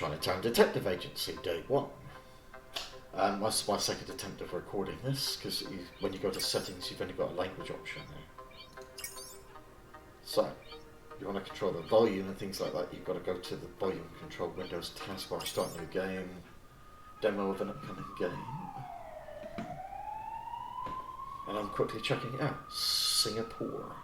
Chinatown Detective Agency, day one. That's my second attempt of recording this, because when you go to settings, you've only got a language option there. So, you want to control the volume and things like that, you've got to go to the volume control Windows taskbar, start new game, demo of an upcoming game. And I'm quickly checking it out. Singapore.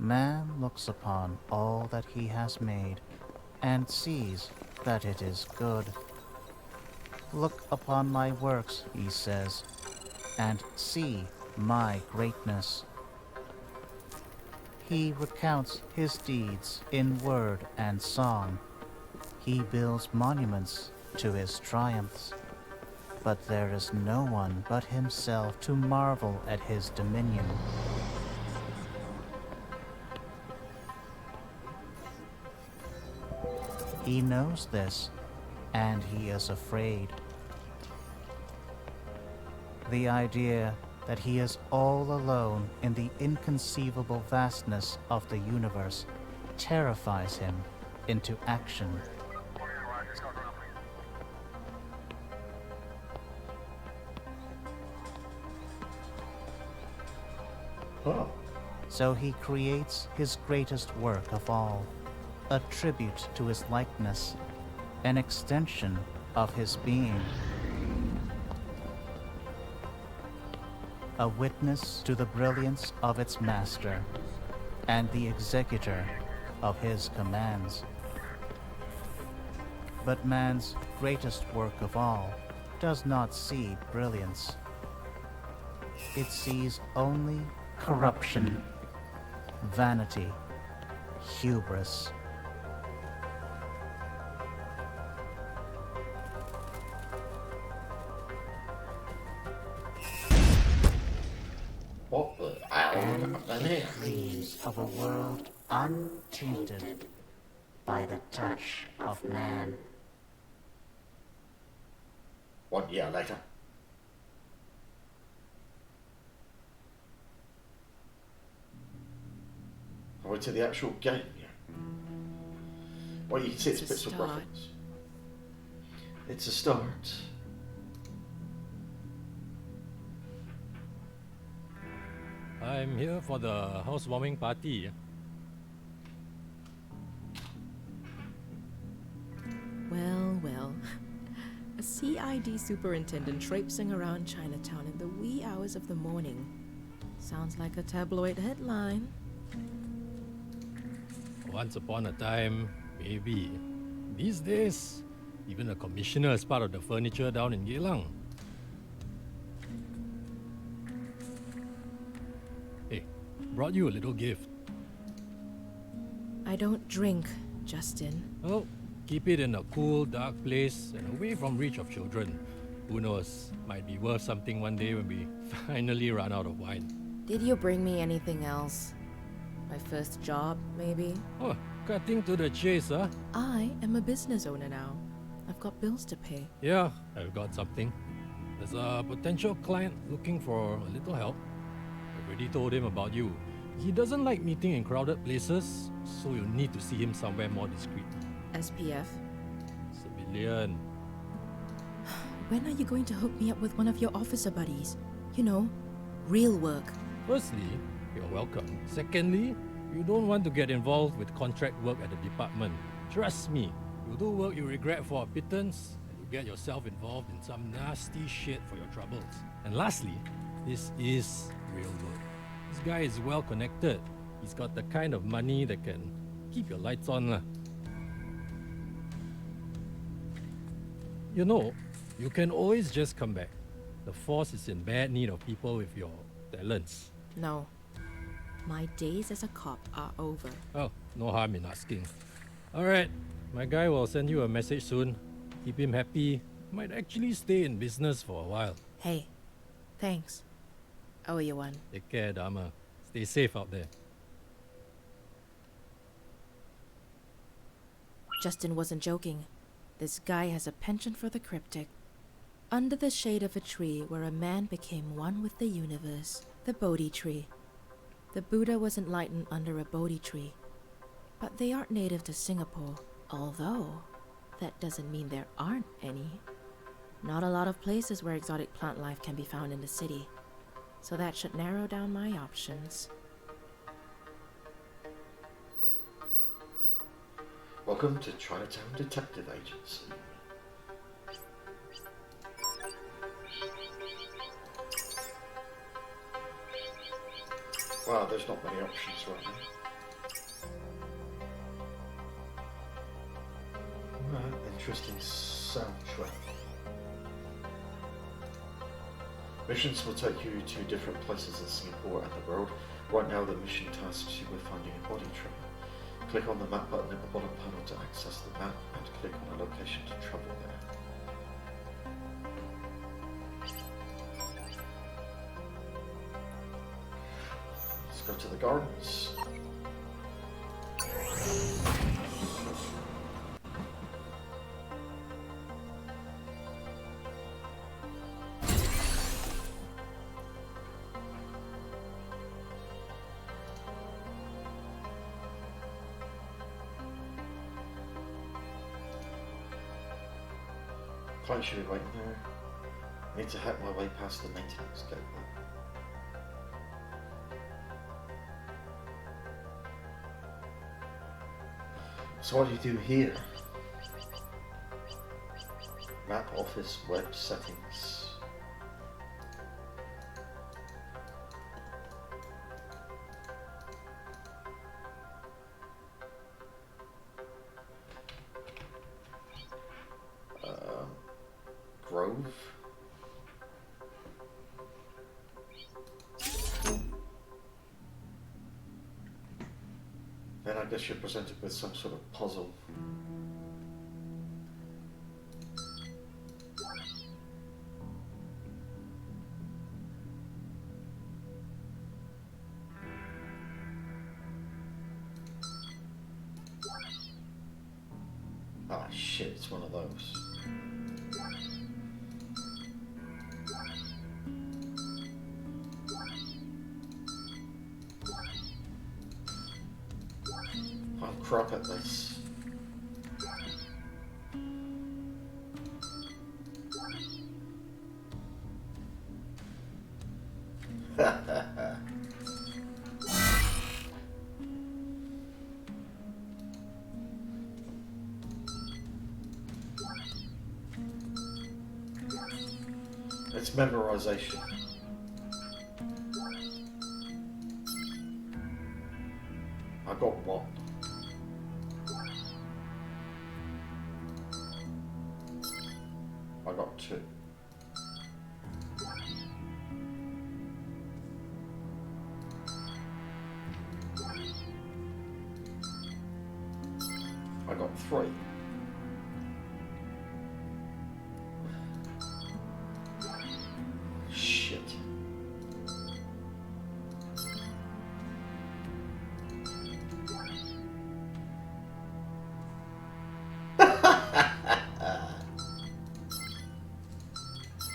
Man looks upon all that he has made, and sees that it is good. Look upon my works, he says, and see my greatness. He recounts his deeds in word and song. He builds monuments to his triumphs. But there is no one but himself to marvel at his dominion. He knows this, and he is afraid. The idea that he is all alone in the inconceivable vastness of the universe terrifies him into action. Oh. So he creates his greatest work of all, a tribute to his likeness, an extension of his being, a witness to the brilliance of its master, and the executor of his commands. But man's greatest work of all does not see brilliance. It sees only corruption, vanity, hubris. What the hell happened here? Dreams of a world untainted by the touch of man. 1 year later. We're to the actual game here. Well, you can see it's bits of reference. It's a start. I'm here for the housewarming party. Well, well. A CID superintendent traipsing around Chinatown in the wee hours of the morning. Sounds like a tabloid headline. Once upon a time, maybe. These days, even a commissioner is part of the furniture down in Geylang. Hey, brought you a little gift. I don't drink, Justin. Oh, keep it in a cool, dark place and away from reach of children. Who knows, might be worth something one day when we finally run out of wine. Did you bring me anything else? My first job, maybe? Oh, cutting to the chase, huh? I am a business owner now. I've got bills to pay. Yeah, I've got something. There's a potential client looking for a little help. I've already told him about you. He doesn't like meeting in crowded places, so you'll need to see him somewhere more discreet. SPF? Civilian. When are you going to hook me up with one of your officer buddies? You know, real work. Firstly, you're welcome. Secondly, you don't want to get involved with contract work at the department. Trust me, you'll do work you regret for a pittance, and you'll get yourself involved in some nasty shit for your troubles. And lastly, this is real work. This guy is well connected. He's got the kind of money that can keep your lights on lah. You know, you can always just come back. The force is in bad need of people with your talents. No. My days as a cop are over. Oh, no harm in asking. Alright, my guy will send you a message soon. Keep him happy. Might actually stay in business for a while. Hey, thanks. I owe you one. Take care, Dharma. Stay safe out there. Justin wasn't joking. This guy has a penchant for the cryptic. Under the shade of a tree where a man became one with the universe, the Bodhi tree. The Buddha was enlightened under a Bodhi tree, but they aren't native to Singapore, although that doesn't mean there aren't any. Not a lot of places where exotic plant life can be found in the city, so that should narrow down my options. Welcome to Chinatown Detective Agency. Wow, there's not many options right now. Interesting soundtrack. Missions will take you to different places in Singapore and the world. Right now the mission tasks you with finding a body tree. Click on the map button at the bottom panel to access the map and click on a location to travel there. Let's go to the gardens. Client should be waiting there. I need to hack my way past the maintenance gateway. So what do you do here? Map, office, web settings. Grove. Then I guess you're presented with some sort of puzzle. Ah, shit, it's one of those. I'll crop at this. It's memorization. I got one. I got two. I got three. Shit.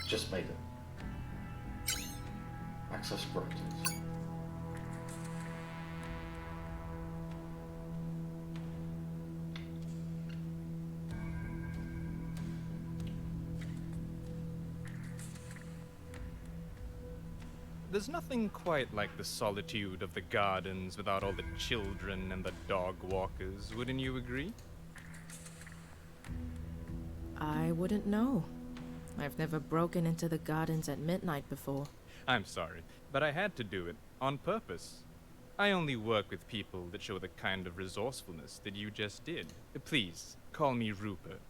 Just made it. Access granted. There's nothing quite like the solitude of the gardens without all the children and the dog walkers, wouldn't you agree? I wouldn't know. I've never broken into the gardens at midnight before. I'm sorry, but I had to do it on purpose. I only work with people that show the kind of resourcefulness that you just did. Please, call me Rupert.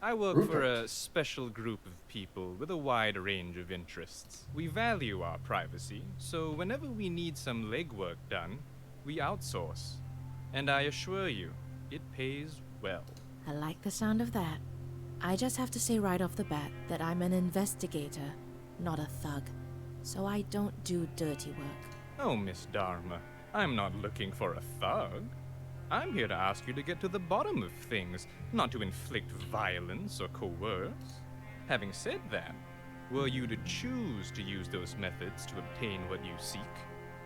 I work for a special group of people with a wide range of interests. We value our privacy, so whenever we need some legwork done, we outsource. And I assure you, it pays well. I like the sound of that. I just have to say right off the bat that I'm an investigator, not a thug. So I don't do dirty work. Oh, Miss Dharma, I'm not looking for a thug. I'm here to ask you to get to the bottom of things, not to inflict violence or coerce. Having said that, were you to choose to use those methods to obtain what you seek,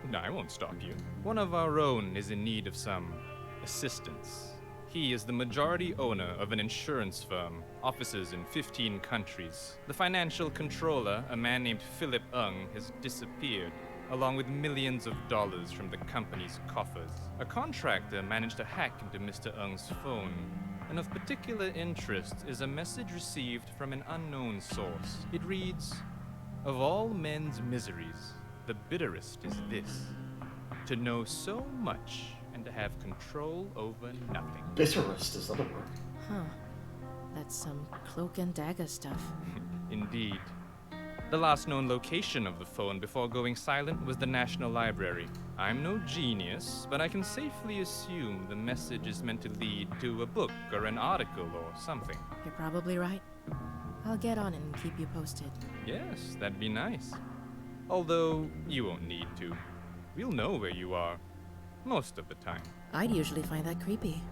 No, I won't stop you. One of our own is in need of some assistance. He is the majority owner of an insurance firm, offices in 15 countries. The financial controller, a man named Philip Ung, has disappeared, along with millions of dollars from the company's coffers. A contractor managed to hack into Mr. Ung's phone, and of particular interest is a message received from an unknown source. It reads, "Of all men's miseries, the bitterest is this, to know so much and to have control over nothing." Bitterest, is that a word? Huh. That's some cloak and dagger stuff. Indeed. The last known location of the phone before going silent was the National Library. I'm no genius, but I can safely assume the message is meant to lead to a book or an article or something. You're probably right. I'll get on it and keep you posted. Yes, that'd be nice. Although, you won't need to. We'll know where you are. Most of the time. I'd usually find that creepy.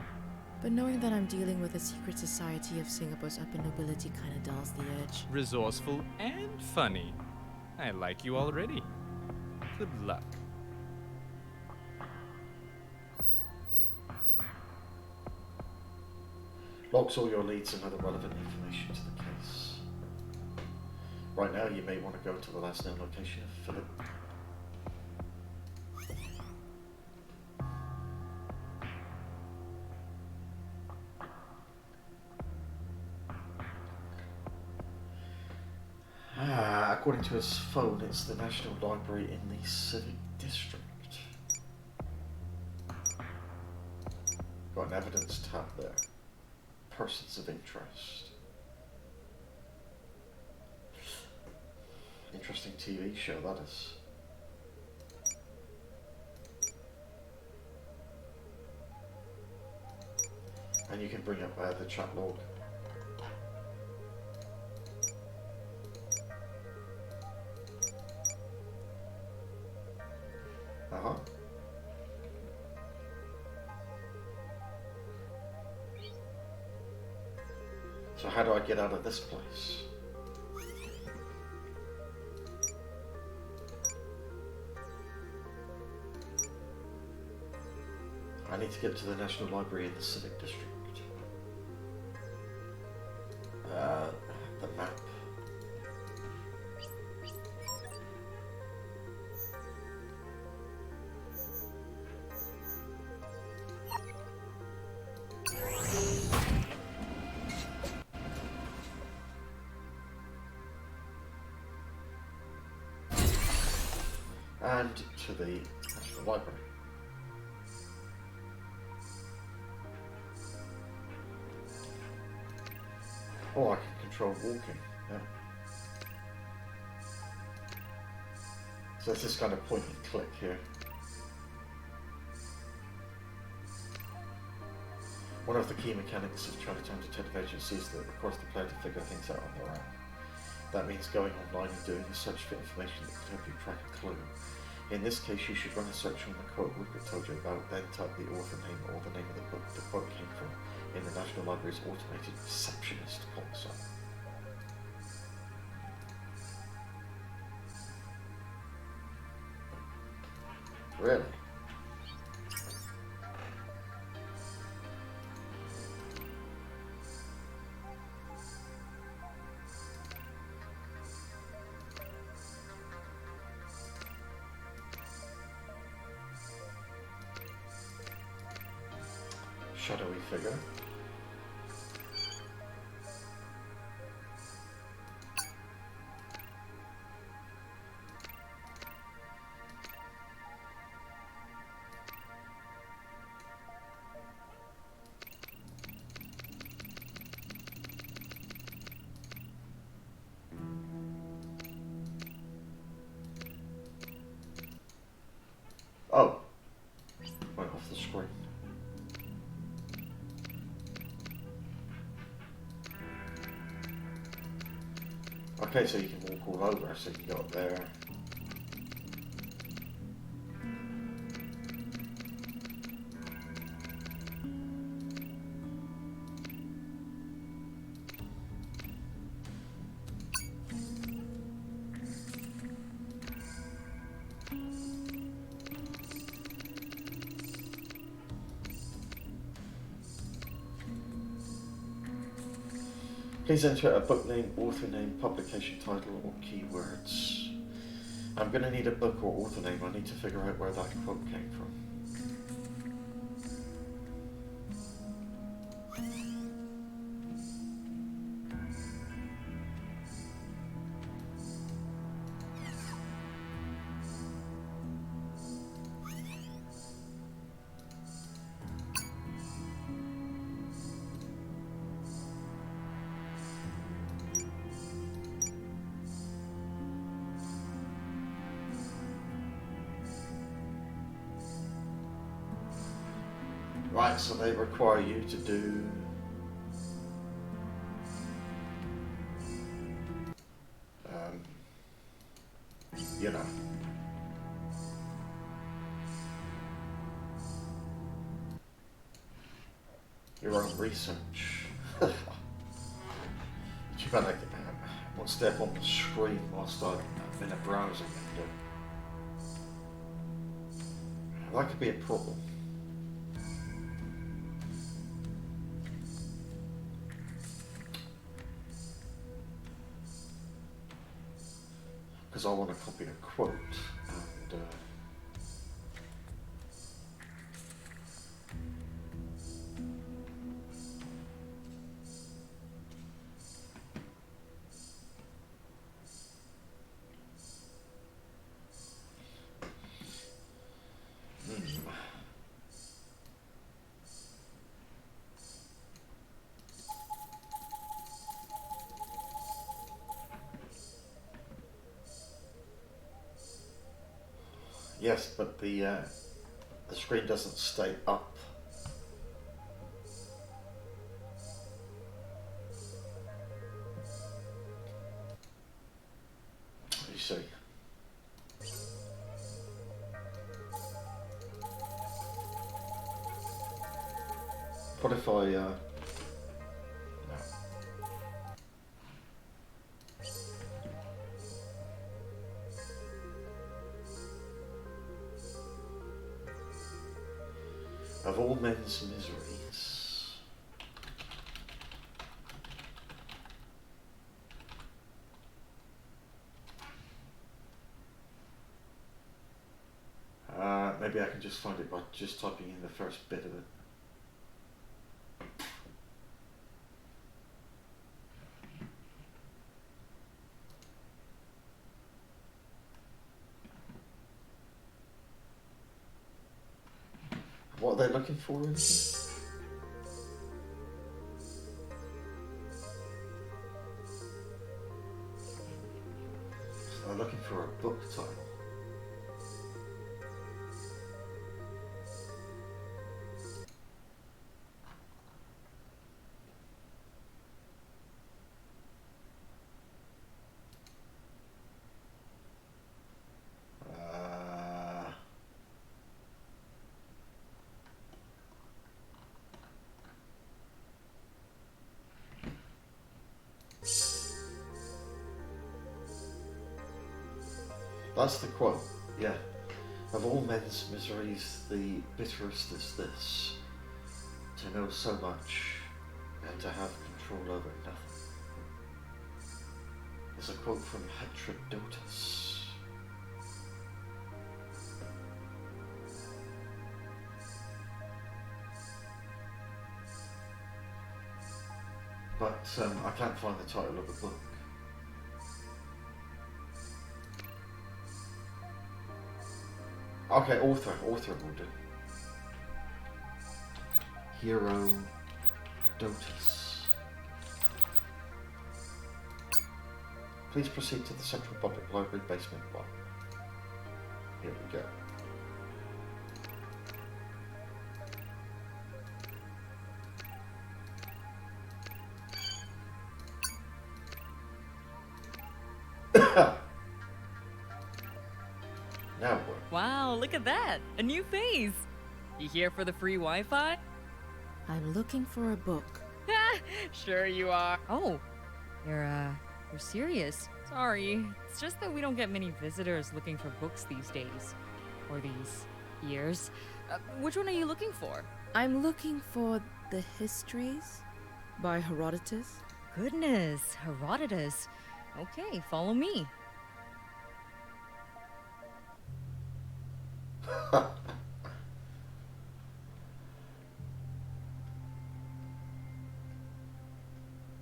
But knowing that I'm dealing with a secret society of Singapore's upper nobility kinda dulls the edge. Resourceful and funny. I like you already. Good luck. Logs all your leads and other relevant information to the case. Right now, you may want to go to the last known location of Philip. According to his phone, it's the National Library in the Civic District. Got an evidence tab there. Persons of interest. Interesting TV show, that is. And you can bring up the chat log. So how do I get out of this place? I need to get to the National Library in the Civic District. The map. And to the National Library. Oh, I can control walking, yeah. So it's this kind of point and click here. One of the key mechanics of Chinatown Detective Agency is that it requires the player to figure things out on their own. That means going online and doing a search for information that could help you track a clue. In this case, you should run a search on the quote Rupert told you about, then type the author name or the name of the book the quote came from in the National Library's automated receptionist console. Really? Shadowy figure. Oh, went off the screen. Okay, so you can walk all over, so you can go up there. Please enter a book name, author name, publication title, or keywords. I'm going to need a book or author name. I need to figure out where that quote came from. Right, so they require you to do you know, your own research. Too bad I won't step on the screen whilst I'm in a browser window. That could be a problem. Because I want to copy a quote and yes, but the screen doesn't stay up. You see. What if I no. Of all men's miseries. Maybe I can just find it by just typing in the first bit of it. What are they looking for in here? They're looking for a book title. That's the quote, yeah. Of all men's miseries, the bitterest is this: to know so much and to have control over nothing. It's a quote from Heterodotus. But I can't find the title of the book. Okay, author will do. Herodotus. Please proceed to the Central Public Library basement 1. Here we go. Now what? Wow, look at that! A new face! You here for the free Wi-Fi? I'm looking for a book. Sure you are. Oh, you're serious. Sorry, it's just that we don't get many visitors looking for books these days. Or these years. Which one are you looking for? I'm looking for the Histories by Herodotus. goodness, Herodotus. Okay, follow me.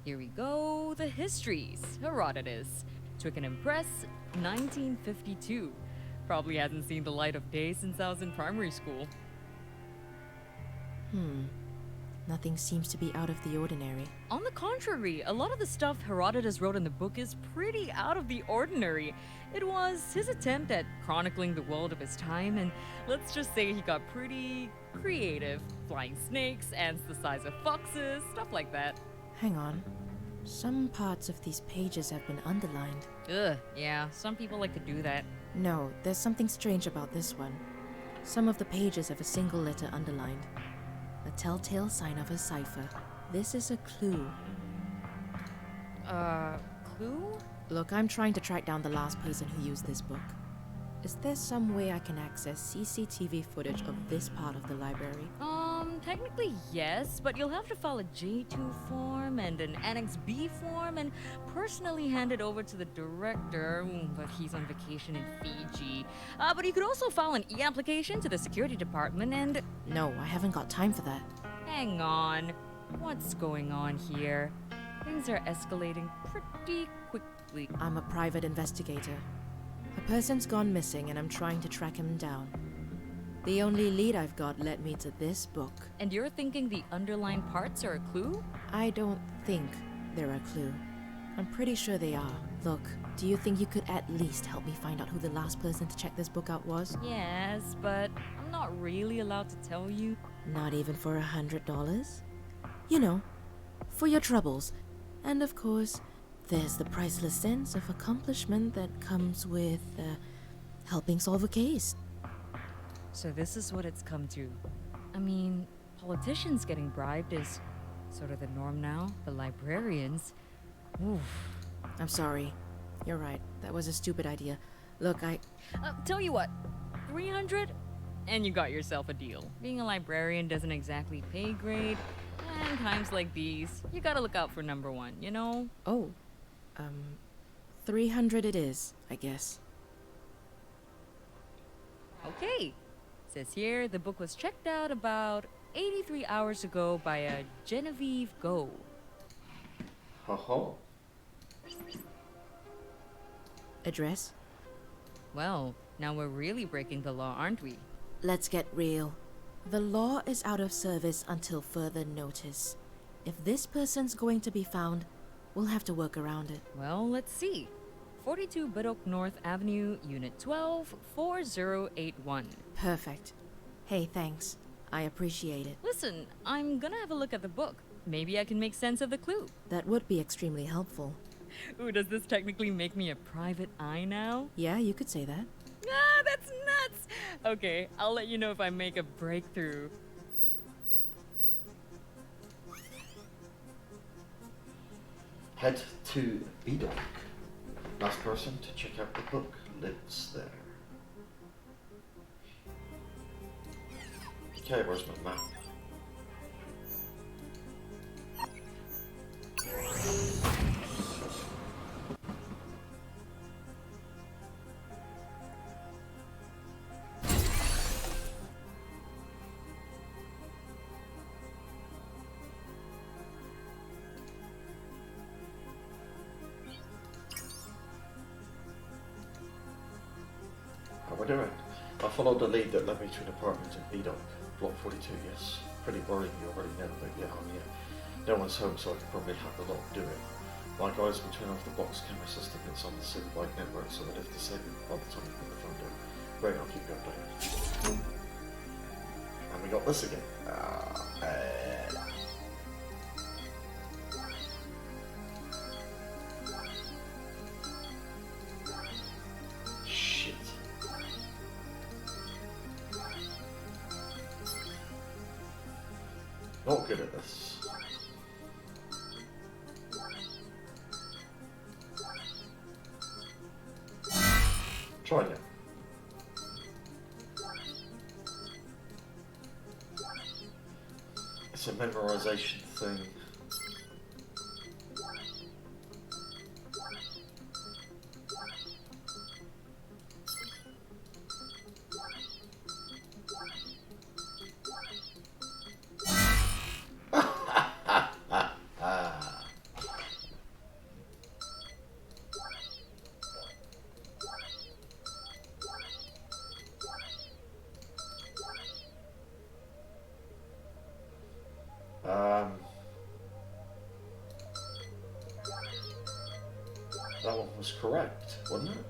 Here we go, the histories. Herodotus. Took an impress, 1952. Probably hasn't seen the light of day since I was in primary school. Nothing seems to be out of the ordinary. On the contrary, a lot of the stuff Herodotus wrote in the book is pretty out of the ordinary. It was his attempt at chronicling the world of his time, and let's just say he got pretty creative. Flying snakes, ants the size of foxes, stuff like that. Hang on. Some parts of these pages have been underlined. Ugh, yeah, some people like to do that. No, there's something strange about this one. Some of the pages have a single letter underlined. A telltale sign of a cipher. This is a clue. Clue? Look, I'm trying to track down the last person who used this book. Is there some way I can access CCTV footage of this part of the library? Technically yes, but you'll have to file a J2 form and an Annex B form and personally hand it over to the director, but he's on vacation in Fiji. But you could also file an E-application to the security department and... No, I haven't got time for that. Hang on. What's going on here? Things are escalating pretty quickly. I'm a private investigator. A person's gone missing and I'm trying to track him down. The only lead I've got led me to this book. And you're thinking the underlined parts are a clue? I don't think they're a clue. I'm pretty sure they are. Look, do you think you could at least help me find out who the last person to check this book out was? Yes, but I'm not really allowed to tell you. Not even for $100? You know, for your troubles. And of course, there's the priceless sense of accomplishment that comes with helping solve a case. So this is what it's come to. I mean, politicians getting bribed is sort of the norm now, but librarians... Oof. I'm sorry. You're right. That was a stupid idea. Look, Tell you what, 300? And you got yourself a deal. Being a librarian doesn't exactly pay great, and times like these, you gotta look out for number one, you know? Oh. 300 it is, I guess. Okay. Says here, the book was checked out about 83 hours ago by a Genevieve Go. Ho. Address? Well, now we're really breaking the law, aren't we? Let's get real. The law is out of service until further notice. If this person's going to be found, we'll have to work around it. Well, let's see. 42 Biddock North Avenue, Unit 12, 4081. Perfect. Hey, thanks. I appreciate it. Listen, I'm gonna have a look at the book. Maybe I can make sense of the clue. That would be extremely helpful. Ooh, does this technically make me a private eye now? Yeah, you could say that. Ah, that's nuts! Okay, I'll let you know if I make a breakthrough. Head to Bedock. Last person to check out the book lives there. Okay, where's my map? How we're doing. I followed the lead that led me to an apartment in Bedock, block 42, yes. Pretty worrying, you already know, but yeah, no one's home, so I could probably hack the lock, do it. My guys will turn off the box camera system that's on the city-wide network, so that if disabled by the time you put the phone down. Great, I'll keep you updated. And we got this again. Shit. Not good at this. Try again. It's a memorization thing. That one was correct, wasn't it?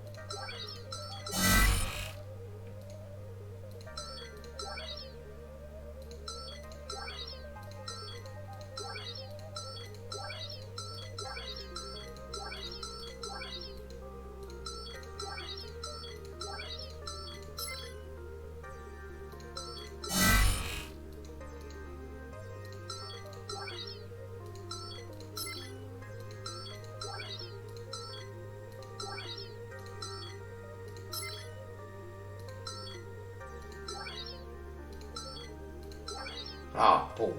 Ah, balls.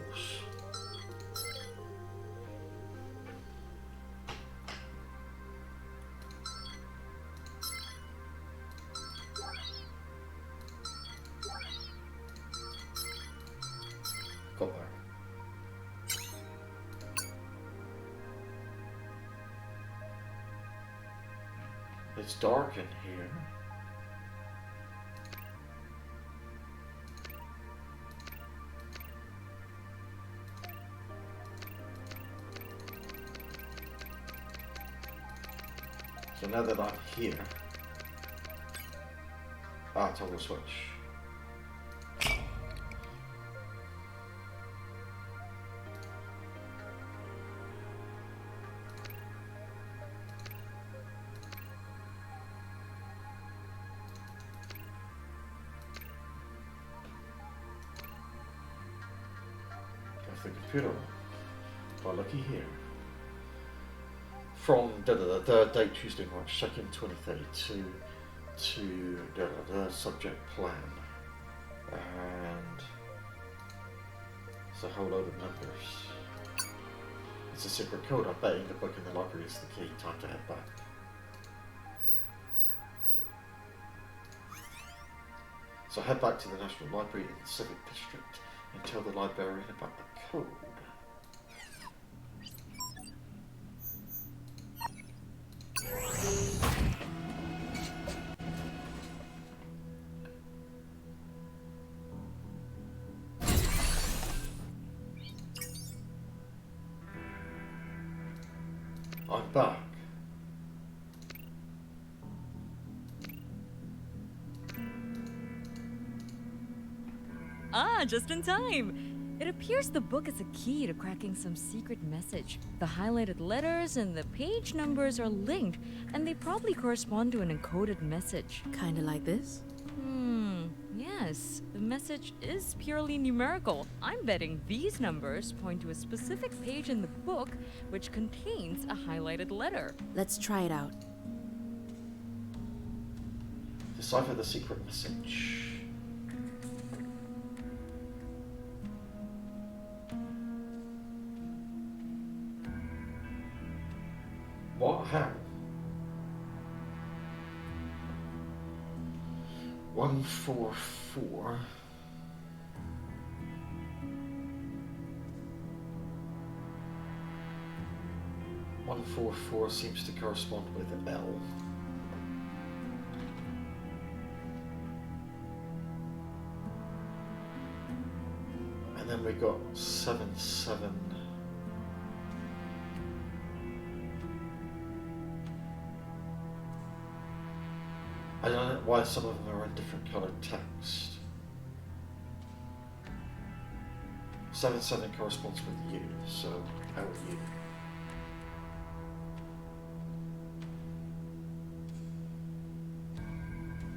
Got there. It's dark in here. So now that I'm here, toggle switch. Of the computer by looky here. From date Tuesday, March 2nd, 2032 to subject plan. And it's a whole load of numbers. It's a secret code. I bet in the book in the library is the key. Time to head back. So head back to the National Library in the Civic District and tell the librarian about the code. I'm back. Ah, just in time! It appears the book is a key to cracking some secret message. The highlighted letters and the page numbers are linked, and they probably correspond to an encoded message. Kinda like this? Yes. The message is purely numerical. I'm betting these numbers point to a specific page in the book which contains a highlighted letter. Let's try it out. Decipher the secret message. What? How? 144. One 4 seems to correspond with L. And then we got 77. I don't know why some of them are in different coloured text. 77 corresponds with U, so how are you?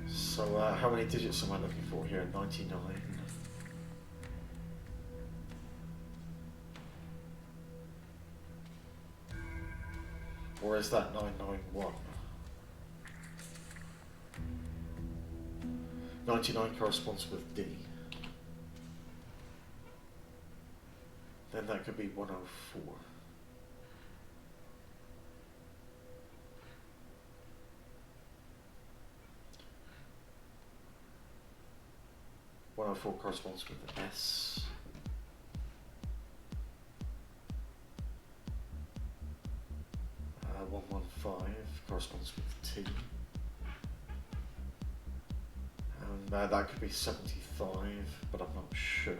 So how many digits am I looking for here? 99. Or is that 991? 99 corresponds with D. Then that could be 104. Corresponds with S. Uh, 115 corresponds with T. And that could be 75, but I'm not sure.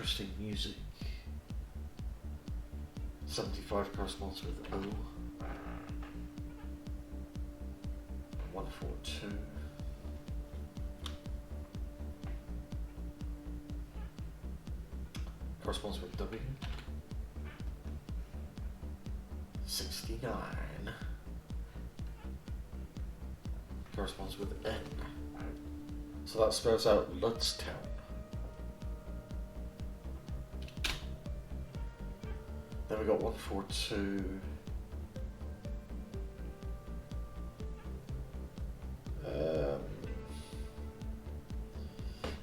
interesting music. 75 corresponds with O. 142. Corresponds with W. 69. Corresponds with N. So that spells out Ludstown. Then we got 142.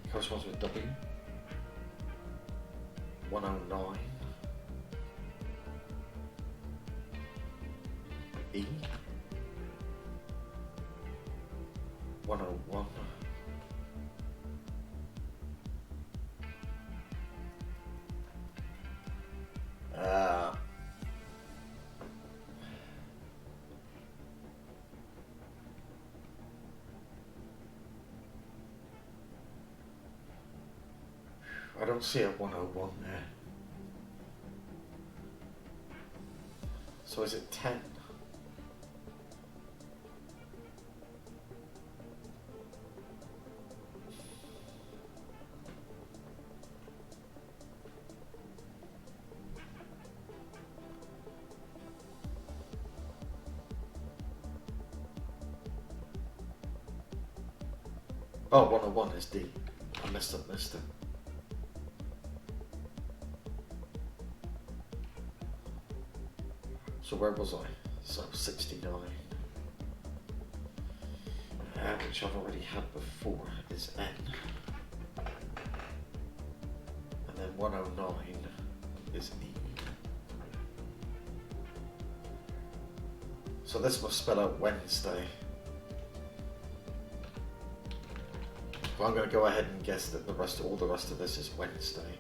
Corresponds with W. 109. E. 101. I don't see a 101 there. So is it 10? Oh, 101 is D. I missed it. So where was I? So 69. Which I've already had before is N. And then 109 is E. So this must spell out Wednesday. Well, I'm going to go ahead and guess that all the rest of this is Wednesday.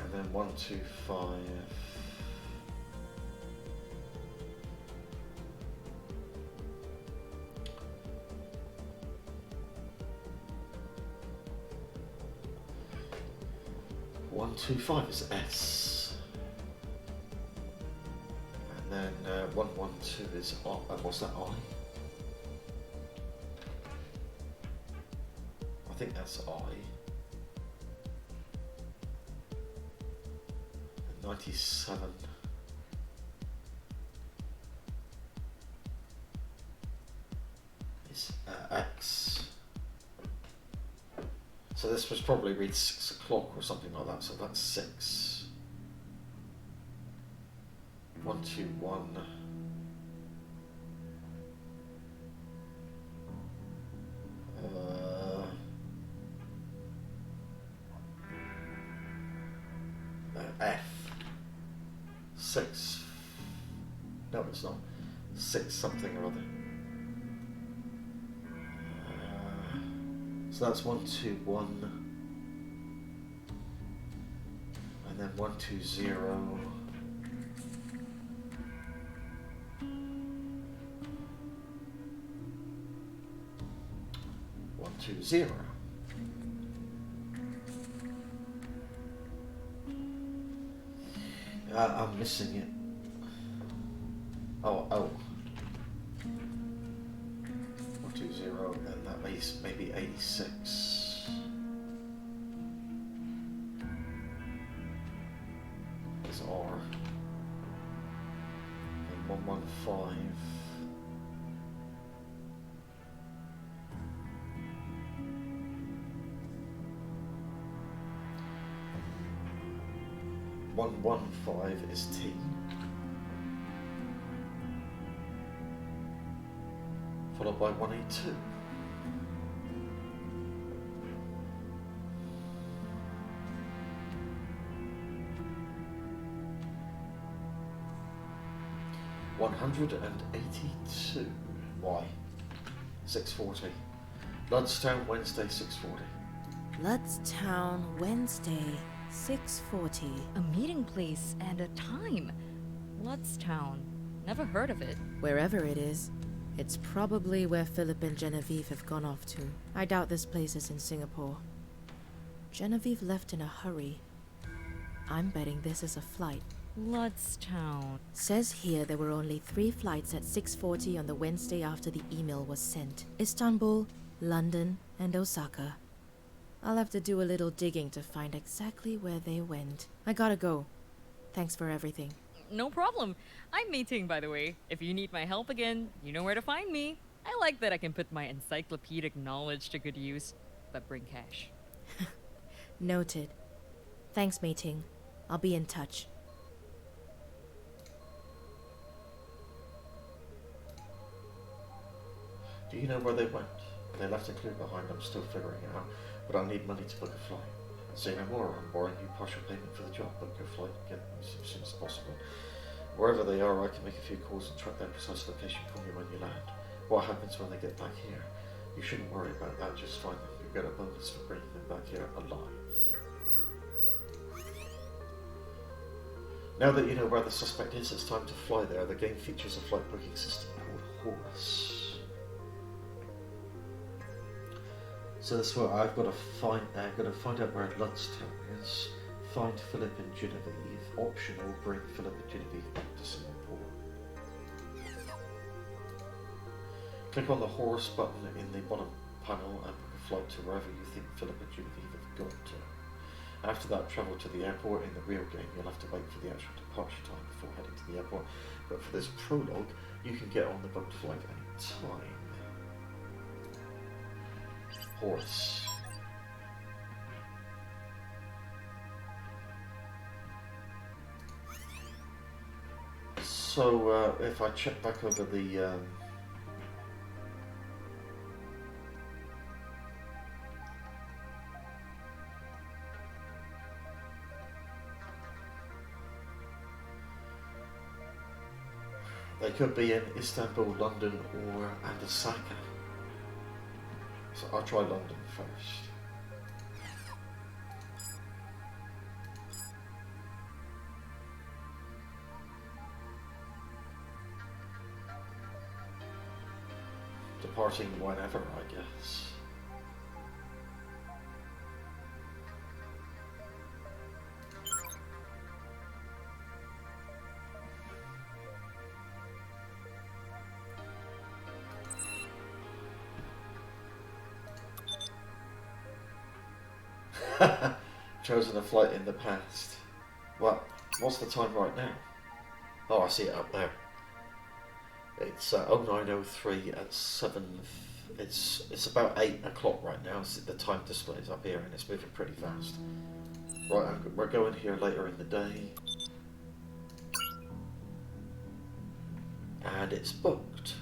And then 1, 2, 5. One, 2, 5 is S. And then 1, 1, 2 is I. What's that I? I think that's I. And 97 is X. So this was probably read 6 o'clock or something like that, so that's 6. 1, 2, 1. F. 6. No, it's not. 6 something or other. So that's 1, 2, 1. And then 1, 2, 0. One, 2, 0. I'm missing it. Oh. 1, 2, 0, and that makes maybe 86. Is R. And 1, 1, 5. One, 1, 5 is T. Followed by 182. $182. Why? 640. Ludstown, Wednesday, 640. Ludstown, Wednesday, 6:40. A meeting place and a time. Ludstown. Never heard of it. Wherever it is, it's probably where Philip and Genevieve have gone off to. I doubt this place is in Singapore. Genevieve left in a hurry. I'm betting this is a flight. Lutztown. Says here there were only 3 flights at 6:40 on the Wednesday after the email was sent. Istanbul, London, and Osaka. I'll have to do a little digging to find exactly where they went. I gotta go. Thanks for everything. No problem. I'm Mei-Ting, by the way. If you need my help again, you know where to find me. I like that I can put my encyclopedic knowledge to good use, but bring cash. Noted. Thanks, Mei-Ting. I'll be in touch. Do you know where they went? They left a clue behind. I'm still figuring it out, but I'll need money to book a flight. Say no more. I'm borrowing you partial payment for the job. Book your flight and get them as soon as possible. Wherever they are, I can make a few calls and track their precise location from you when you land. What happens when they get back here? You shouldn't worry about that. Just find them. You'll get a bonus for bringing them back here alive. Now that you know where the suspect is, it's time to fly there. The game features a flight booking system called Horus. So that's what I've got to find. I've got to find out where Lutztown is. Find Philip and Genevieve. Optional, bring Philip and Genevieve back to Singapore. Click on the Horus button in the bottom panel and book a flight to wherever you think Philip and Genevieve have gone to. After that, travel to the airport. In the real game, you'll have to wait for the actual departure time before heading to the airport. But for this prologue, you can get on the booked flight any time. Horse. So, if I check back over the they could be in Istanbul, London, or and Osaka. So I'll try London first. Departing whenever, I guess. Chosen a flight in the past. Well, what's the time right now? Oh, I see it up there. It's 0903 at 7. It's about 8 o'clock right now. The time display is up here and it's moving pretty fast. Right, we're going here later in the day. And it's booked.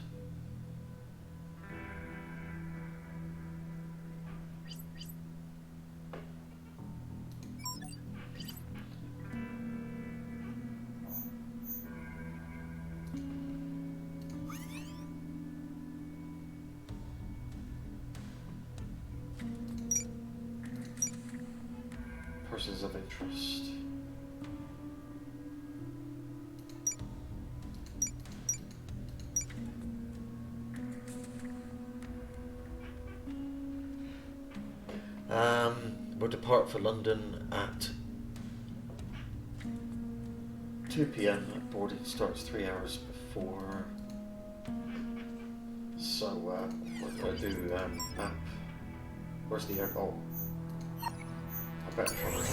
Persons of interest. We'll depart for London at 2 p.m. Boarding starts 3 hours before. So we're going to do map. Where's the airport? Oh, I better follow it.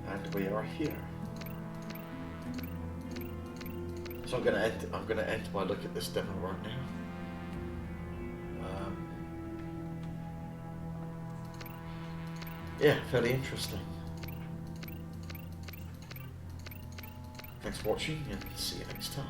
And we are here. So I'm gonna end my look at this demo right now. Yeah, fairly interesting. Thanks for watching and see you next time.